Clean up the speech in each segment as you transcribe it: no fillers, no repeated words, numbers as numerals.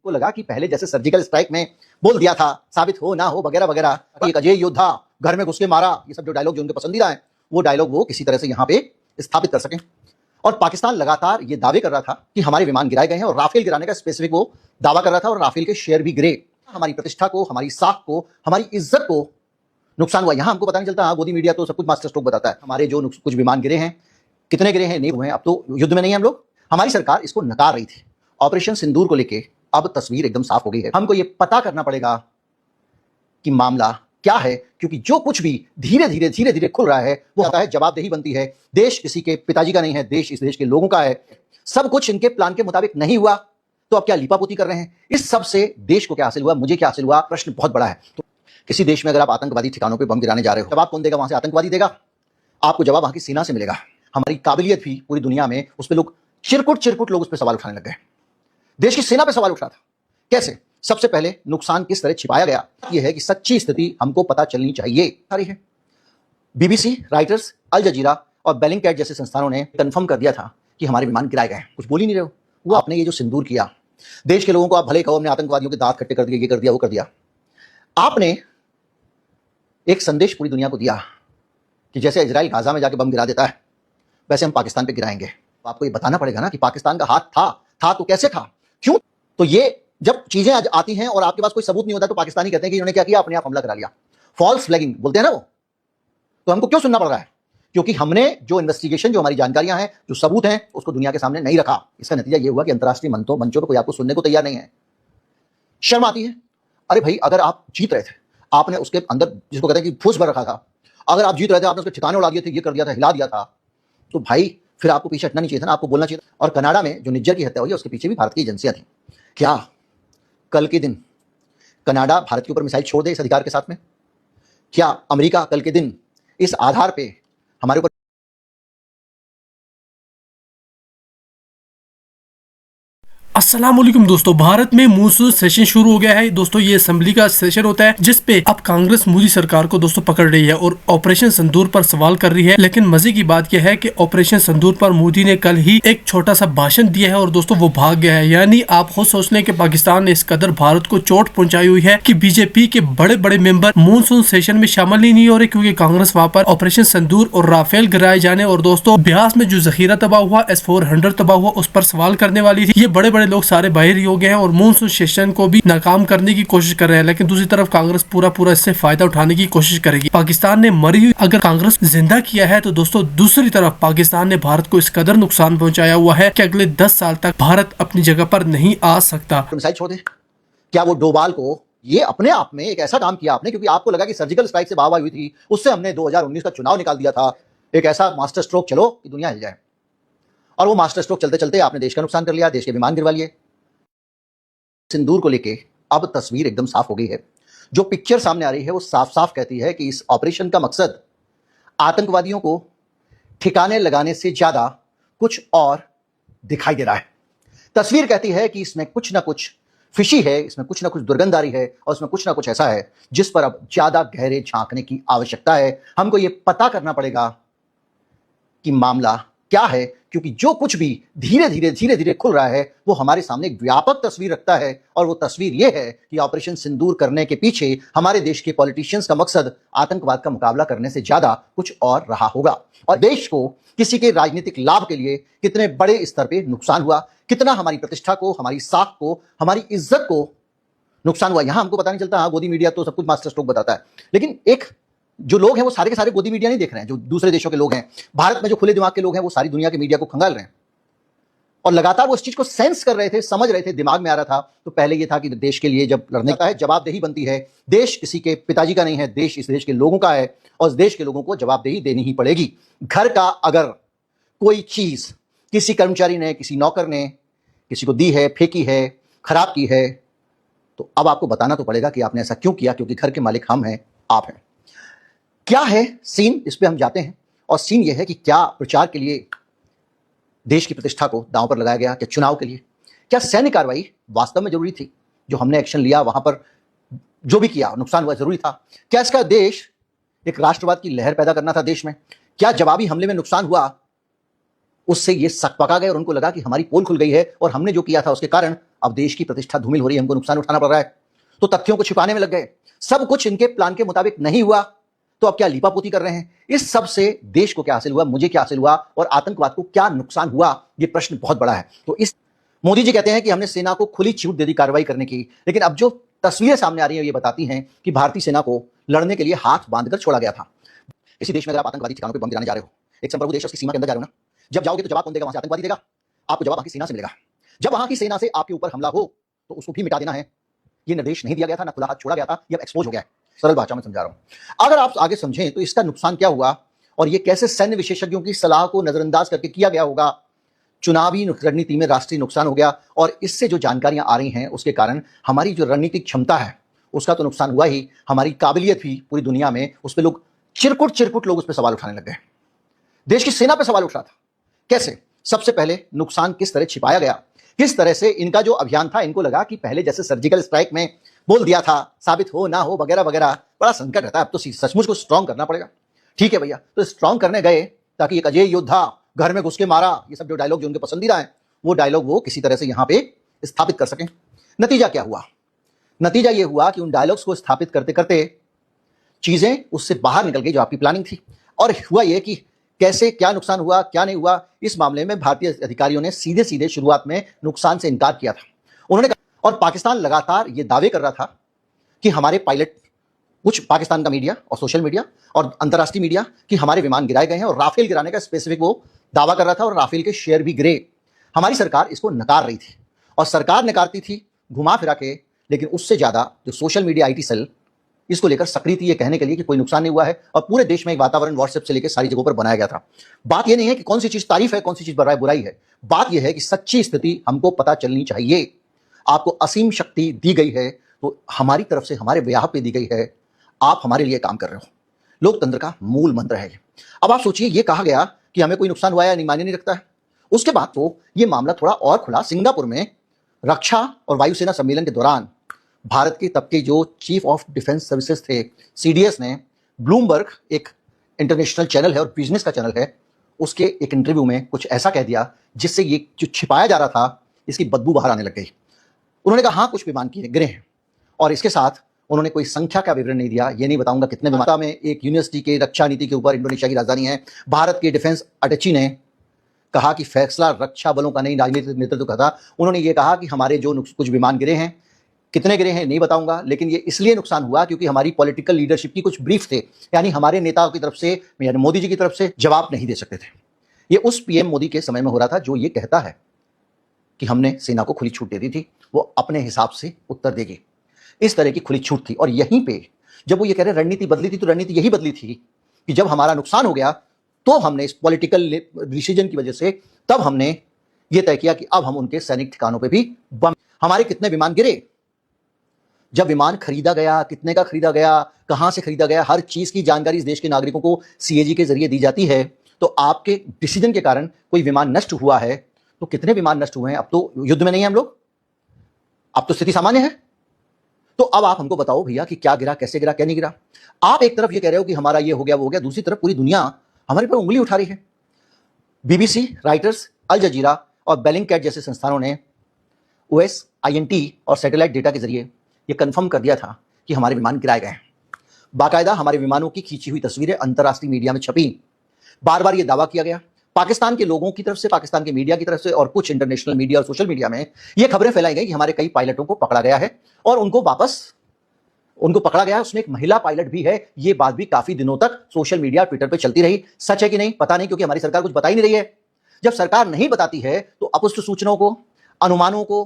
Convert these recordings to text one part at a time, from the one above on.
को लगा कि पहले जैसे सर्जिकल स्ट्राइक में बोल दिया था, साबित हो ना हो वगैरह वगैरह, एक अजय योद्धा घर में घुस के मारा, ये सब जो डायलॉग जो उनके पसंदीदा है, वो डायलॉग वो किसी तरह से यहाँ पे स्थापित कर सकें। और पाकिस्तान लगातार ये दावे कर रहा था कि हमारे विमान गिराए गए हैं, और राफेल गिराने का स्पेसिफिक वो दावा कर रहा था, और राफेल के शेयर भी गिरे। हमारी प्रतिष्ठा को, हमारी साख को, हमारी इज्जत को नुकसान हुआ। यहां हमको पता नहीं चलता। गोदी मीडिया तो सब कुछ मास्टर स्ट्रोक बताता है। हमारे जो कुछ विमान गिरे हैं, कितने गिरे हैं नहीं हुए हैं, अब तो युद्ध में नहीं है हम लोग। हमारी सरकार इसको नकार रही थी। ऑपरेशन सिंदूर को लेके अब तस्वीर एकदम साफ हो गई है। हमको ये पता करना पड़ेगा कि मामला क्या है, क्योंकि जो कुछ भी धीरे धीरे खुल रहा है वो आता है जवाबदेही बनती है। देश किसी के पिताजी का नहीं है, देश इस देश के लोगों का है। सब कुछ इनके प्लान के मुताबिक नहीं हुआ तो अब क्या लीपापोती कर रहे हैं? इस सब से देश को क्या हासिल हुआ, मुझे क्या हासिल हुआ, प्रश्न बहुत बड़ा है। तो किसी देश में अगर आप आतंकवादी ठिकानों पे बम गिराने जा रहे हो, जवाब कौन देगा? वहां से आतंकवादी देगा? आपको जवाब वहां की सेना से मिलेगा। हमारी काबिलियत भी पूरी दुनिया में, उस पर लोग चिरकुट लोग उस पर सवाल उठाने लग गए। देश की सेना पे सवाल उठ रहा था। कैसे? सबसे पहले नुकसान किस तरह छिपाया गया, यह है कि सच्ची स्थिति हमको पता चलनी चाहिए। सारी है बीबीसी, राइटर्स, अल जजीरा और बेलिंगकैट जैसे संस्थानों ने कंफर्म कर दिया था कि हमारे विमान गिराए गए हैं। कुछ बोल ही नहीं रहे हो। वो आपने ये जो सिंदूर किया, देश के लोगों को आप भले कहो हमने आतंकवादियों के दांत खट्टे कर दिए, ये कर दिया, वो कर दिया। आपने एक संदेश पूरी दुनिया को दिया कि जैसे इजराइल गाजा में जाके बम गिरा देता है, वैसे हम पाकिस्तान पे गिराएंगे। तो आपको ये बताना पड़ेगा ना कि पाकिस्तान का हाथ था तो कैसे था, क्यों? तो ये जब चीजें आती हैं और आपके पास कोई सबूत नहीं होता, तो पाकिस्तानी कहते हैं कि इन्होंने क्या किया, अपने आप हमला करा लिया। फॉल्स फ्लैगिंग बोलते हैं ना वो। तो हमको क्यों सुनना पड़ रहा है? क्योंकि हमने जो इन्वेस्टिगेशन, जो हमारी जानकारियां हैं, जो सबूत हैं, उसको दुनिया के सामने नहीं रखा। इसका नतीजा ये हुआ कि अंतर्राष्ट्रीय मंचों पर कोई आपको सुनने को तैयार नहीं है। शर्म आती है। अरे भाई, अगर आप जीत रहे थे, आपने उसके अंदर जिसको कहते हैं कि फूस भर रखा था, अगर आप जीत रहे थे, आपने उसके ठिकाने उड़ा दिए थे, ये कर दिया था, हिला दिया था, तो भाई फिर आपको पीछे हटना नहीं चाहिए था ना, आपको बोलना चाहिए था। और कनाडा में जो निज्जर की हत्या हुई है, उसके पीछे भी भारत की एजेंसियां थी। क्या कल के दिन कनाडा भारत के ऊपर मिसाइल छोड़ दे इस अधिकार के साथ में? क्या अमेरिका कल के दिन इस आधार पे हमारे ऊपर? अस्सलाम वालेकुम दोस्तों, भारत में मानसून सेशन शुरू हो गया है दोस्तों। ये असेंबली का सेशन होता है जिसपे अब कांग्रेस मोदी सरकार को दोस्तों पकड़ रही है और ऑपरेशन सिंदूर पर सवाल कर रही है। लेकिन मजे की बात यह है कि ऑपरेशन सिंदूर पर मोदी ने कल ही एक छोटा सा भाषण दिया है और दोस्तों वो भाग गया है। यानी आप खुद सोच लें कि पाकिस्तान ने इस कदर भारत को चोट पहुंचाई हुई है कि बीजेपी के बड़े बड़े मेंबर मानसून सेशन में शामिल ही नहीं हो रहे, क्योंकि कांग्रेस वहाँ पर ऑपरेशन सिंदूर और राफेल गिराए जाने और दोस्तों ब्यास में जो जखीरा तबाह हुआ, S-400 तबाह हुआ, उस पर सवाल करने वाली थी। ये बड़े बड़े लोग सारे बाहर ही हो गए हैं और मानसून सेशन को भी नाकाम करने की कोशिश कर रहे हैं। लेकिन दूसरी तरफ कांग्रेस पूरा इससे फायदा उठाने की कोशिश करेगी। पाकिस्तान ने मरी हुई अगर कांग्रेस जिंदा किया है तो दोस्तों दूसरी तरफ पाकिस्तान ने भारत को इस कदर नुकसान पहुंचाया हुआ है कि अगले 10 साल तक भारत अपनी जगह पर नहीं आ सकता। मिसाइल छोड़ दे। क्या वो डोभाल को ये अपने आप में एक ऐसा काम किया आपने, क्योंकि आपको लगा कि सर्जिकल स्ट्राइक से वाहवाही हुई थी, उससे हमने 2019 का चुनाव निकाल दिया था, एक ऐसा मास्टर स्ट्रोक चलो कि दुनिया हिल जाए। और वो मास्टर स्ट्रोक चलते चलते आपने देश का नुकसान कर लिया, देश के विमान गिरवा लिए। सिंदूर को लेके अब तस्वीर एकदम साफ हो गई है। जो पिक्चर सामने आ रही है वो साफ साफ कहती है कि इस ऑपरेशन का मकसद आतंकवादियों को ठिकाने लगाने से ज्यादा कुछ और दिखाई दे रहा है। तस्वीर कहती है कि इसमें कुछ ना कुछ फिशी है, इसमें कुछ ना कुछ दुर्गंध आ रही है, और इसमें कुछ ना कुछ ऐसा है जिस पर अब ज्यादा गहरे झांकने की आवश्यकता है। हमको ये पता करना पड़ेगा कि मामला क्या है, क्योंकि जो कुछ भी धीरे धीरे खुल रहा है वो हमारे सामने एक व्यापक तस्वीर रखता है। और वो तस्वीर ये है कि ऑपरेशन सिंदूर करने के पीछे हमारे देश के पॉलिटिशियंस का मकसद आतंकवाद का मुकाबला करने से ज्यादा कुछ और रहा होगा। और देश को किसी के राजनीतिक लाभ के लिए कितने बड़े स्तर पे नुकसान हुआ, कितना हमारी प्रतिष्ठा को, हमारी साख को, हमारी इज्जत को नुकसान हुआ, यहां हमको पता नहीं चलता। गोदी मीडिया तो सब कुछ मास्टर स्ट्रोक बताता है। लेकिन एक जो लोग हैं वो सारे के सारे गोदी मीडिया नहीं देख रहे हैं। जो दूसरे देशों के लोग हैं, भारत में जो खुले दिमाग के लोग हैं, वो सारी दुनिया के मीडिया को खंगाल रहे हैं और लगातार वो इस चीज को सेंस कर रहे थे, समझ रहे थे, दिमाग में आ रहा था। तो पहले ये था कि देश के लिए जब लड़ने का है, जवाबदेही बनती है। देश किसी के पिताजी का नहीं है, देश इस देश के लोगों का है, और इस देश के लोगों को जवाबदेही देनी ही पड़ेगी। घर का अगर कोई चीज किसी कर्मचारी ने, किसी नौकर ने किसी को दी है, फेंकी है, खराब की है, तो अब आपको बताना तो पड़ेगा कि आपने ऐसा क्यों किया, क्योंकि घर के मालिक हम हैं, आप हैं। क्या है सीन, इस पे हम जाते हैं। और सीन यह है कि क्या प्रचार के लिए देश की प्रतिष्ठा को दांव पर लगाया गया, क्या चुनाव के लिए, क्या सैन्य कार्रवाई वास्तव में जरूरी थी? जो हमने एक्शन लिया वहां पर जो भी किया, नुकसान हुआ, जरूरी था? क्या इसका देश एक राष्ट्रवाद की लहर पैदा करना था देश में? क्या जवाबी हमले में नुकसान हुआ, उससे ये सक पका गए और उनको लगा कि हमारी पोल खुल गई है और हमने जो किया था उसके कारण अब देश की प्रतिष्ठा धूमिल हो रही है, हमको नुकसान उठाना पड़ रहा है, तो तथ्यों को छिपाने में लग गए। सब कुछ इनके प्लान के मुताबिक नहीं हुआ तो अब क्या लीपापोती कर रहे हैं। इस सब से देश को क्या हासिल हुआ, मुझे क्या हासिल हुआ और आतंकवाद को क्या नुकसान हुआ, ये प्रश्न बहुत बड़ा है। तो इस मोदी जी कहते हैं कि हमने सेना को खुली छूट दे दी कार्रवाई करने की, लेकिन अब जो तस्वीरें सामने आ रही हैं ये बताती हैं कि भारतीय सेना को लड़ने के लिए हाथ बांधकर छोड़ा गया था। इसी देश में अगर आप आतंकवादी ठिकानों पर बम गिराने जा रहे हो, एक संप्रभु देश उसकी सीमा के अंदर जा रहे हो ना, जब जाओगे तो जवाब कौन देगा? वहां से आतंकवादी देगा? आपको जवाब वहां की सेना से मिलेगा। जब वहां की सेना से आपके ऊपर हमला हो तो उसको भी मिटा देना है। ये निर्देश नहीं दिया गया था, ना खुला हाथ छोड़ा गया था, ये अब एक्सपोज हो गया है। सरल भाषा में समझा रहा हूं। अगर आप आगे समझें तो इसका नुकसान क्या हुआ और ये कैसे सैन्य विशेषज्ञों की सलाह को नजरअंदाज करके किया गया होगा। चुनावी रणनीति में राष्ट्रीय नुकसान हो गया और इससे जो जानकारियां आ रही हैं उसके कारण हमारी जो रणनीतिक क्षमता है उसका तो नुकसान हुआ ही, हमारी काबिलियत भी पूरी दुनिया में उस पर लोग चिरकुट लोग उस पर सवाल उठाने लग गए। देश की सेना पर सवाल उठ रहा था। कैसे? सबसे पहले नुकसान किस तरह छिपाया गया, किस तरह से इनका जो अभियान था, इनको लगा कि पहले जैसे सर्जिकल स्ट्राइक में बोल दिया था साबित हो ना हो वगैरह वगैरह, बड़ा संकट रहता है, अब तो सचमुच को स्ट्रांग करना पड़ेगा। ठीक है भैया, तो स्ट्रांग करने गए ताकि एक अजय योद्धा घर में घुस के मारा, ये सब जो डायलॉग जो उनके पसंदीदा है वो डायलॉग वो किसी तरह से यहां पे स्थापित कर सकें। नतीजा क्या हुआ? नतीजा ये हुआ कि उन डायलॉग्स को स्थापित करते करते चीजें उससे बाहर निकल गई जो आपकी प्लानिंग थी। और हुआ ये कि कैसे क्या नुकसान हुआ क्या नहीं हुआ, इस मामले में भारतीय अधिकारियों ने सीधे सीधे शुरुआत में नुकसान से इनकार किया था। उन्होंने कहा, और पाकिस्तान लगातार ये दावे कर रहा था कि हमारे पायलट, कुछ पाकिस्तान का मीडिया और सोशल मीडिया और अंतर्राष्ट्रीय मीडिया, कि हमारे विमान गिराए गए हैं और राफेल गिराने का स्पेसिफिक वो दावा कर रहा था और राफेल के शेयर भी गिरे। हमारी सरकार इसको नकार रही थी और सरकार नकारती थी घुमा फिरा के, लेकिन उससे ज्यादा जो सोशल मीडिया आईटी सेल इसको लेकर सक्रिय थी ये कहने के लिए कि कोई नुकसान नहीं हुआ है और पूरे देश में एक वातावरण व्हाट्सएप से लेकर सारी जगहों पर बनाया गया था। बात ये नहीं है कि कौन सी चीज तारीफ है कौन सी चीज बुराई है, बात यह है कि सच्ची स्थिति हमको पता चलनी चाहिए। आपको असीम शक्ति दी गई है तो हमारी तरफ से हमारे ब्याह पे दी गई है, आप हमारे लिए काम कर रहे हो। लोकतंत्र का मूल मंत्र है ये। अब आप सोचिए, ये कहा गया कि हमें कोई नुकसान हुआ या नहीं, मायने नहीं रखता है। उसके बाद तो ये मामला थोड़ा और खुला। सिंगापुर में रक्षा और वायुसेना सम्मेलन के दौरान भारत के तब के जो चीफ ऑफ डिफेंस सर्विसेज थे, सीडीएस, ने ब्लूमबर्ग, एक इंटरनेशनल चैनल है और बिजनेस का चैनल है, उसके एक इंटरव्यू में कुछ ऐसा कह दिया जिससे ये जो छिपाया जा रहा था इसकी बदबू बाहर आने लग गई। उन्होंने कहा हाँ कुछ विमान गिरे हैं और इसके साथ उन्होंने कोई संख्या का विवरण नहीं दिया, ये नहीं बताऊंगा कितने विमान। में एक यूनिवर्सिटी के रक्षा नीति के ऊपर, इंडोनेशिया की राजधानी है, भारत के डिफेंस अटैची ने कहा कि फैसला रक्षा बलों का नहीं, राजनीतिक नेतृत्व का था। उन्होंने ये कहा कि हमारे जो कुछ विमान गिरे हैं, कितने गिरे हैं नहीं बताऊंगा, लेकिन ये इसलिए नुकसान हुआ क्योंकि हमारी पॉलिटिकल लीडरशिप की कुछ ब्रीफ थे, यानी हमारे नेताओं की तरफ से, यानी मोदी जी की तरफ से जवाब नहीं दे सकते थे। ये उस पीएम मोदी के समय में हो रहा था जो ये कहता है कि हमने सेना को खुली छूट दे दी थी, वो अपने हिसाब से उत्तर देगी। इस तरह की खुली छूट थी। और यहीं पे जब वो ये कह रहे रणनीति बदली थी, तो रणनीति यही बदली थी कि जब हमारा नुकसान हो गया तो हमने इस पॉलिटिकल डिसीजन की वजह से तब हमने ये तय किया कि अब हम उनके सैनिक ठिकानों पे भी बम। हमारे कितने विमान गिरे, जब विमान खरीदा गया, कितने का खरीदा गया, कहां से खरीदा गया, हर चीज की जानकारी इस देश के नागरिकों को सीएजी के जरिए दी जाती है। तो आपके डिसीजन के कारण कोई विमान नष्ट हुआ है तो कितने विमान नष्ट हुए हैं? अब तो युद्ध में नहीं है हम लोग, अब तो स्थिति सामान्य है। तो अब आप हमको बताओ भैया कि क्या गिरा, कैसे गिरा, क्या नहीं गिरा। आप एक तरफ ये कह रहे हो कि हमारा ये हो गया वो हो गया, दूसरी तरफ पूरी दुनिया हमारे पर उंगली उठा रही है। बीबीसी, राइटर्स, अल जजीरा और बेलिंगकैट जैसे संस्थानों ने OSINT और सैटेलाइट डेटा के जरिए ये कंफर्म कर दिया था कि हमारे विमान गिराए गए हैं। बाकायदा हमारे विमानों की खींची हुई तस्वीरें अंतर्राष्ट्रीय मीडिया में छपी। बार बार ये दावा किया गया पाकिस्तान के लोगों की तरफ से, पाकिस्तान के मीडिया की तरफ से और कुछ इंटरनेशनल मीडिया और सोशल मीडिया में ये खबरें फैलाई गई कि हमारे कई पायलटों को पकड़ा गया है और उनको पकड़ा गया है। उसमें एक महिला पायलट भी है। ये बात भी काफी दिनों तक सोशल मीडिया, ट्विटर पे चलती रही। सच है कि नहीं पता नहीं, क्योंकि हमारी सरकार कुछ बता ही नहीं रही है। जब सरकार नहीं बताती है तो अपुष्ट सूचनाओं को, अनुमानों को,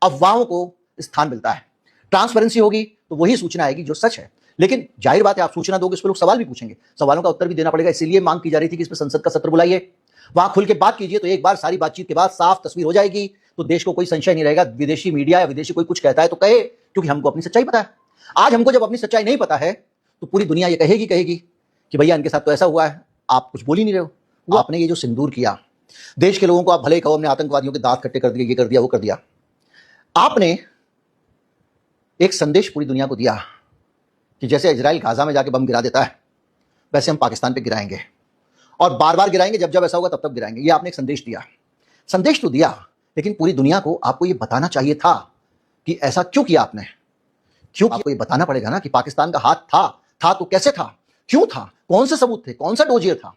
अफवाहों को स्थान मिलता है। ट्रांसपेरेंसी होगी तो वही सूचना आएगी जो सच है। लेकिन जाहिर बात है, आप सूचना दोगे, इस पर लोग सवाल भी पूछेंगे, सवालों का उत्तर भी देना पड़ेगा। इसीलिए मांग की जा रही थी कि इस पर संसद का सत्र बुलाइए, वहां खुल के बात कीजिए, तो एक बार सारी बातचीत के बाद साफ तस्वीर हो जाएगी, तो देश को कोई संशय नहीं रहेगा। विदेशी मीडिया या विदेशी कोई कुछ कहता है तो कहे, क्योंकि हमको अपनी सच्चाई पता है। आज हमको जब अपनी सच्चाई नहीं पता है तो पूरी दुनिया ये कहेगी कि भैया इनके साथ तो ऐसा हुआ है, आप कुछ बोल ही नहीं रहे हो। वो आपने ये जो सिंदूर किया, देश के लोगों को आप भले ही कहो हमने आतंकवादियों के दांत खट्टे कर दिए, ये कर दिया, वो कर दिया, आपने एक संदेश पूरी दुनिया को दिया कि जैसे इजराइल गाजा में जाके बम गिरा देता है, वैसे हम पाकिस्तान पे गिराएंगे और बार बार गिराएंगे, जब जब ऐसा होगा तब तब गिराएंगे। ये आपने एक संदेश दिया। संदेश तो दिया, लेकिन पूरी दुनिया को आपको ये बताना चाहिए था कि ऐसा क्यों किया आपने, क्यों आपको ये बताना पड़ेगा ना कि पाकिस्तान का हाथ था तो कैसे था, क्यों था, कौन से सबूत थे, कौन सा डोजियर था।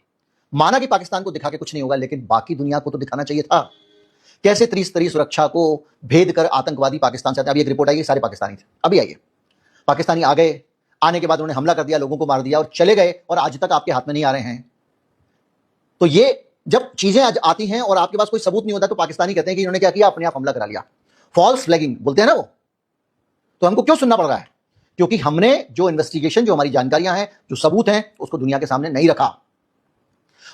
माना कि पाकिस्तान को दिखा के कुछ नहीं होगा, लेकिन बाकी दुनिया को तो दिखाना चाहिए था। कैसे त्रिस्तरीय सुरक्षा को भेद कर आतंकवादी पाकिस्तान से आते हैं। अभी एक रिपोर्ट आई है, सारे पाकिस्तानी थे, अभी आइए, पाकिस्तानी आ गए, आने के बाद उन्होंने हमला कर दिया, लोगों को मार दिया और चले गए, और आज तक आपके हाथ में नहीं आ रहे हैं। तो ये जब चीजें आती हैं और आपके पास कोई सबूत नहीं होता, तो पाकिस्तानी कहते हैं कि इन्होंने क्या किया, अपने आप हमला करा लिया। फॉल्स फ्लैगिंग बोलते हैं ना वो। तो हमको क्यों सुनना पड़ रहा है? क्योंकि हमने जो इन्वेस्टिगेशन, जो हमारी जानकारियां हैं, जो सबूत हैं, उसको दुनिया के सामने नहीं रखा।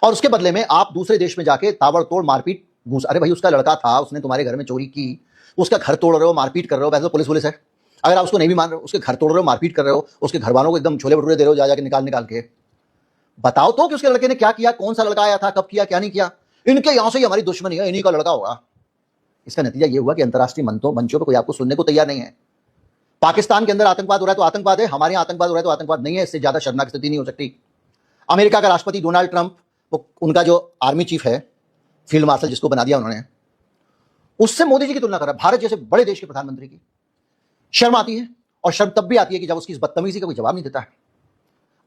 और उसके बदले में आप दूसरे देश में जाके ताबड़तोड़ मारपीट घूस, अरे भाई उसका लड़का था, उसने तुम्हारे घर में चोरी की, उसका घर तोड़ रहे हो, मारपीट कर रहे हो। वैसे तो पुलिस है, अगर आप उसको नहीं भी मान रहे हो, उसके घर तोड़ रहे हो, मारपीट कर रहे हो, उसके घर वालों को एकदम छोले भटूरे दे रहे हो, जा जाके निकाल के। बताओ तो कि उसके लड़के ने क्या किया, कौन सा लड़का आया था, कब किया, क्या नहीं किया। इनके यहां से ही हमारी दुश्मनी है, इन्हीं का लड़का होगा। इसका नतीजा ये हुआ कि अंतर्राष्ट्रीय मंचों पर कोई आपको सुनने को तैयार नहीं है। पाकिस्तान के अंदर आतंकवाद हो रहा है तो आतंकवाद है, हमारे यहां आतंकवाद हो रहा है तो आतंकवाद नहीं है। इससे ज्यादा शर्मनाक स्थिति नहीं हो सकती। अमेरिका का राष्ट्रपति डोनाल्ड ट्रंप, उनका जो आर्मी चीफ है, फील्ड मार्शल जिसको बना दिया उन्होंने, उससे मोदी जी की तुलना कर रहा है, भारत जैसे बड़े देश के प्रधानमंत्री की। शर्म आती है, और शर्म तब भी आती है कि जब उसकी इस बदतमीजी का कोई जवाब नहीं देता है।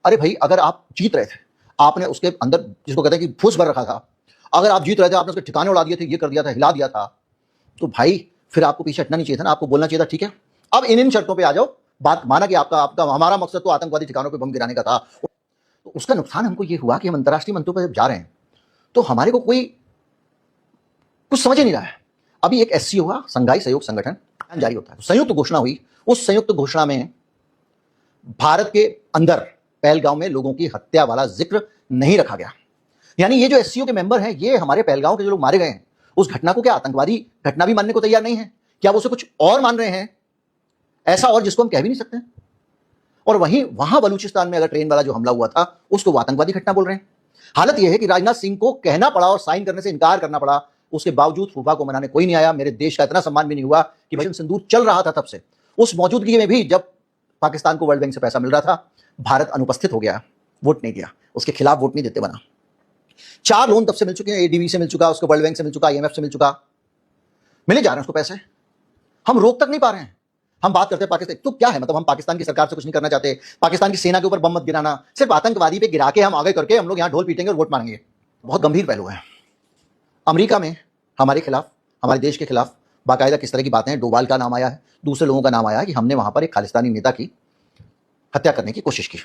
अरे भाई, अगर आप जीत रहे थे, आपने उसके अंदर जिसको कहते हैं कि फूस भर रखा था, अगर आप जीत रहे थे, आपने उसके ठिकाने उड़ा दिए थे, ये कर दिया था, हिला दिया था, तो भाई फिर आपको पीछे हटना नहीं चाहिए था ना, आपको बोलना चाहिए था ठीक है, अब इन शर्तों पे आ जाओ। बात माना कि आपका हमारा मकसद तो आतंकवादी ठिकानों पे बम गिराने का था। तो उसका नुकसान हमको ये हुआ कि हम अंतर्राष्ट्रीय मंचों पर जब जा रहे हैं तो हमारे को कोई कुछ समझ ही नहीं रहा है। अभी एक SCO हुआ, संघाई सहयोग संगठन, जारी होता है, संयुक्त घोषणा हुई। उस संयुक्त घोषणा में भारत के अंदर पहलगांव में लोगों की हत्या वाला जिक्र नहीं रखा गया। यानी ये जो SCO के मेंबर हैं, ये हमारे पहलगांव के जो लोग मारे गए हैं, उस घटना को क्या आतंकवादी घटना भी मानने को तैयार नहीं है? क्या वो उसे कुछ और मान रहे हैं, ऐसा और जिसको हम कह भी नहीं सकते? और वहीं वहां बलूचिस्तान में अगर ट्रेन वाला जो हमला हुआ था, उसको वो आतंकवादी घटना बोल रहे हैं। हालत यह है कि राजनाथ सिंह को कहना पड़ा और साइन करने से इनकार करना पड़ा। उसके बावजूद फूफा को मनाने कोई नहीं आया। मेरे देश का इतना सम्मान भी नहीं हुआ कि भाई सिंदूर चल रहा था तब से, उस मौजूदगी में भी जब पाकिस्तान को वर्ल्ड बैंक से पैसा मिल रहा था, भारत अनुपस्थित हो गया, वोट नहीं दिया, उसके खिलाफ वोट नहीं देते बना। 4 लोन तब से मिल चुके हैं, ADB से मिल चुका, उसको वर्ल्ड बैंक से मिल चुका, IMF से मिल चुका, मिले जा रहे हैं उसको पैसे। हम रोक तक नहीं पा रहे हैं। हम बात करते हैं पाकिस्तान, तो क्या है मतलब, हम पाकिस्तान की सरकार से कुछ नहीं करना चाहते, पाकिस्तान की सेना के ऊपर बम मत गिराना, सिर्फ आतंकवादी पे गिरा के हम आगे करके हम लोग यहां ढोल पीटेंगे और वोट मांगेंगे। बहुत गंभीर पहलू है। अमेरिका में हमारे खिलाफ, हमारे देश के खिलाफ बाकायदा किस तरह की बातें हैं, डोभाल का नाम आया है, दूसरे लोगों का नाम आया है कि हमने वहां पर एक खालिस्तानी नेता की हत्या करने की कोशिश की।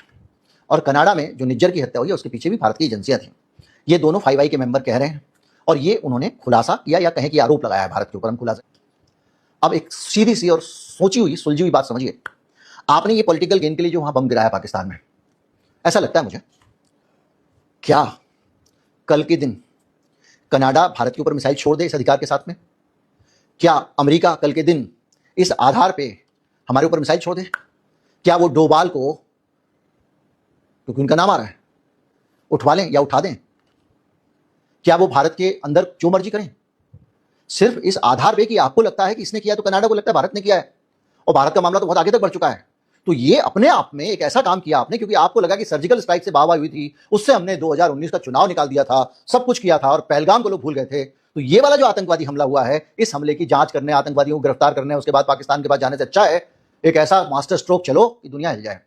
और कनाडा में जो निज्जर की हत्या हुई है, उसके पीछे भी भारत की एजेंसियां थी। ये दोनों 5i के मेंबर कह रहे हैं, और ये उन्होंने खुलासा किया या कहें कि आरोप लगाया है भारत के ऊपर। हम खुलासा, अब एक सीधी सी और सोची हुई सुलझी हुई बात समझिए। आपने ये पॉलिटिकल गेन के लिए जो वहां बम गिराया पाकिस्तान में, ऐसा लगता है मुझे, क्या कल के दिन कनाडा भारत के ऊपर मिसाइल छोड़ दे इस अधिकार के साथ में? क्या अमेरिका कल के दिन इस आधार पे हमारे ऊपर मिसाइल छोड़ दे? क्या वो डोभाल को, क्योंकि उनका नाम आ रहा है, उठवा लें या उठा दें? क्या वो भारत के अंदर जो मर्जी करें, सिर्फ इस आधार पे कि आपको लगता है कि इसने किया तो कनाडा को लगता है भारत ने किया है? और भारत का मामला तो बहुत आगे तक बढ़ चुका है। तो ये अपने आप में एक ऐसा काम किया आपने, क्योंकि आपको लगा कि सर्जिकल स्ट्राइक से वाहवाही हुई थी, उससे हमने 2019 का चुनाव निकाल दिया था, सब कुछ किया था, और पहलगाम को लोग भूल गए थे। तो ये वाला जो आतंकवादी हमला हुआ है, इस हमले की जांच करने, आतंकवादियों को गिरफ्तार करने, उसके बाद पाकिस्तान के पास जाने से अच्छा है एक ऐसा मास्टर स्ट्रोक चलो कि दुनिया हिल जाए।